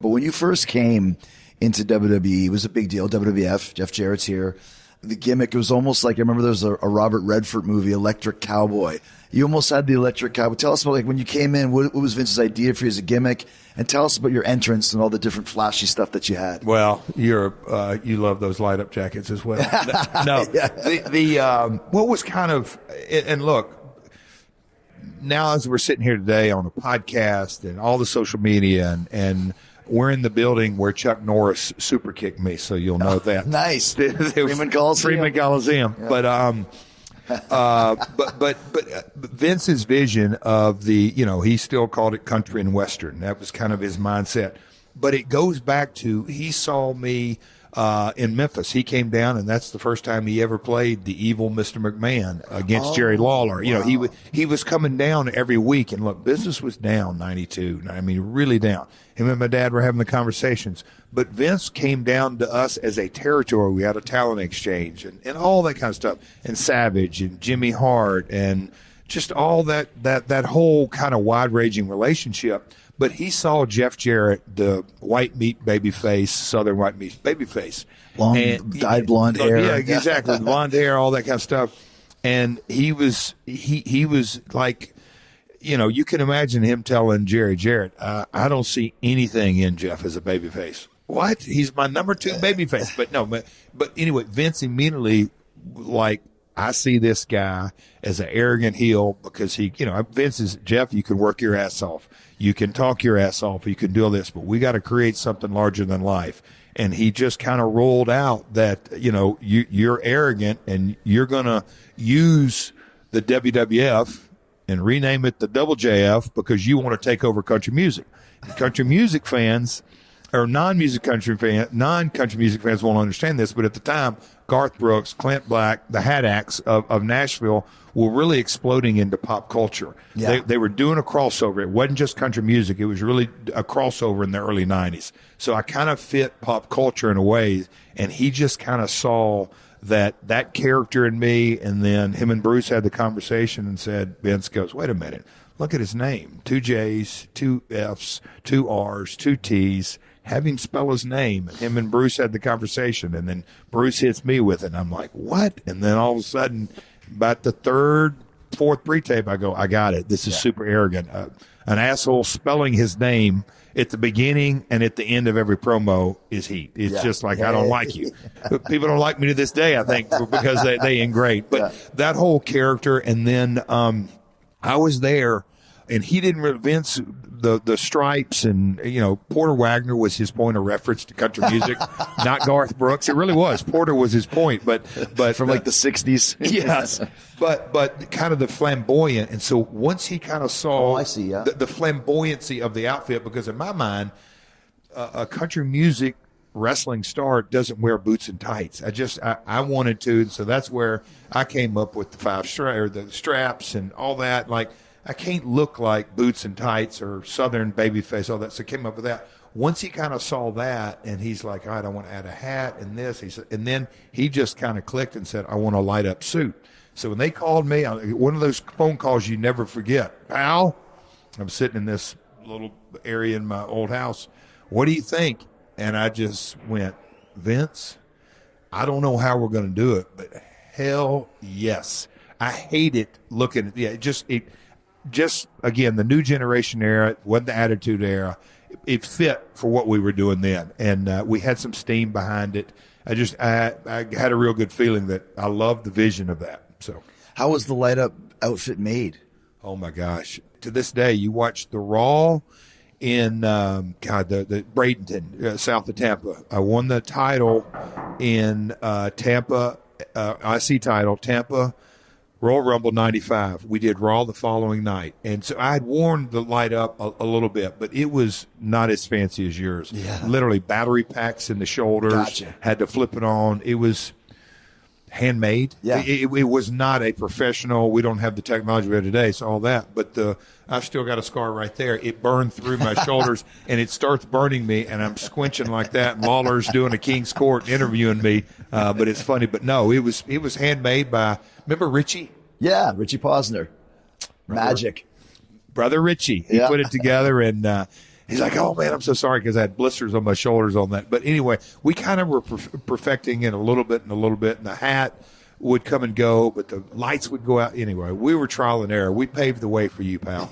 But when you first came into WWE, it was a big deal. WWF, Jeff Jarrett's here. The gimmick, it was almost like, I remember there was a Robert Redford movie, Electric Cowboy. You almost had the Electric Cowboy. Tell us about, like, when you came in, what was Vince's idea for you as a gimmick? And tell us about your entrance and all the different flashy stuff that you had. Well, you love those light up jackets as well. No, what was kind of, and look, now as we're sitting here today on a podcast and all the social media and we're in the building where Chuck Norris super kicked me, so you'll know that. Nice. Freeman Coliseum. Yeah. But Vince's vision of he still called it country and western. That was kind of his mindset. But it goes back to, he saw me in Memphis. He came down, and that's the first time he ever played the evil Mr. McMahon against Jerry Lawler. Wow. He was coming down every week, and look, business was down 92. I mean, really down. Him and my dad were having the conversations. But Vince came down to us as a territory. We had a talent exchange and all that kind of stuff. And Savage and Jimmy Hart and just all that whole kind of wide-ranging relationship. But he saw Jeff Jarrett, the white meat babyface, Southern white meat babyface. Dyed blonde hair. Yeah, exactly. Blonde hair, all that kind of stuff. And he was like, you can imagine him telling Jerry, Jarrett, I don't see anything in Jeff as a babyface. What? He's my number 2 babyface. But anyway, Vince immediately, like, I see this guy as an arrogant heel because Vince is, Jeff, you can work your ass off. You can talk your ass off. You can do all this, but we got to create something larger than life. And he just kind of rolled out that, you're arrogant and you're going to use the WWF and rename it the Double JF because you want to take over country music. And country music fans or non-country music fans won't understand this, but at the time, Garth Brooks, Clint Black, the Hat Acts of Nashville were really exploding into pop culture. Yeah. They were doing a crossover. It wasn't just country music. It was really a crossover in the early 90s. So I kind of fit pop culture in a way, and he just kind of saw that character in me, and then him and Bruce had the conversation and said, Vince goes, wait a minute, look at his name, 2 J's, 2 F's, 2 R's, 2 T's. Have him spell his name. And him and Bruce had the conversation, and then Bruce hits me with it. And I'm like, what? And then all of a sudden, about the 3rd, 4th pre-tape, I go, I got it. This is super arrogant. An asshole spelling his name at the beginning and at the end of every promo is heat. It's just like, I don't like you. People don't like me to this day, I think, because they ain't great. But that whole character, and then I was there, and he didn't really, Vince, the stripes and, Porter Wagner was his point of reference to country music, not Garth Brooks. It really was. Porter was his point, but from like the 60s. Yes. But kind of the flamboyant. And so once he kind of saw I see, the flamboyancy of the outfit, because in my mind, a country music wrestling star doesn't wear boots and tights. I wanted to. And so that's where I came up with the straps and all that. Like, I can't look like boots and tights or Southern babyface, all that. So I came up with that. Once he kind of saw that, and he's like, all right, I want to add a hat and this. He said, and then he just kind of clicked and said, I want a light up suit. So when they called me, one of those phone calls you never forget. Pal, I'm sitting in this little area in my old house. What do you think? And I just went, Vince, I don't know how we're going to do it, but hell yes. I hate it looking at just again, the new generation era, wasn't the attitude era. It fit for what we were doing then, and we had some steam behind it. I had a real good feeling that I loved the vision of that. So, how was the light up outfit made? Oh my gosh! To this day, you watch the Raw in the Bradenton, south of Tampa. I won the title in Tampa, IC title, Tampa. Royal Rumble 95. We did Raw the following night. And so I had worn the light up a little bit, but it was not as fancy as yours. Yeah. Literally battery packs in the shoulders. Gotcha. Had to flip it on. It was handmade. Yeah. It was not a professional. We don't have the technology we have today, so all that. But I've still got a scar right there. It burned through my shoulders, and it starts burning me, and I'm squinching like that. And Lawler's doing a King's Court interviewing me, but it's funny. But no, it was handmade by. Remember Richie? Yeah, Richie Posner. Magic. Brother Richie. He put it together, and He's like, oh, man, I'm so sorry because I had blisters on my shoulders on that. But anyway, we kind of were perfecting it a little bit, and the hat would come and go, but the lights would go out. Anyway, we were trial and error. We paved the way for you, pal.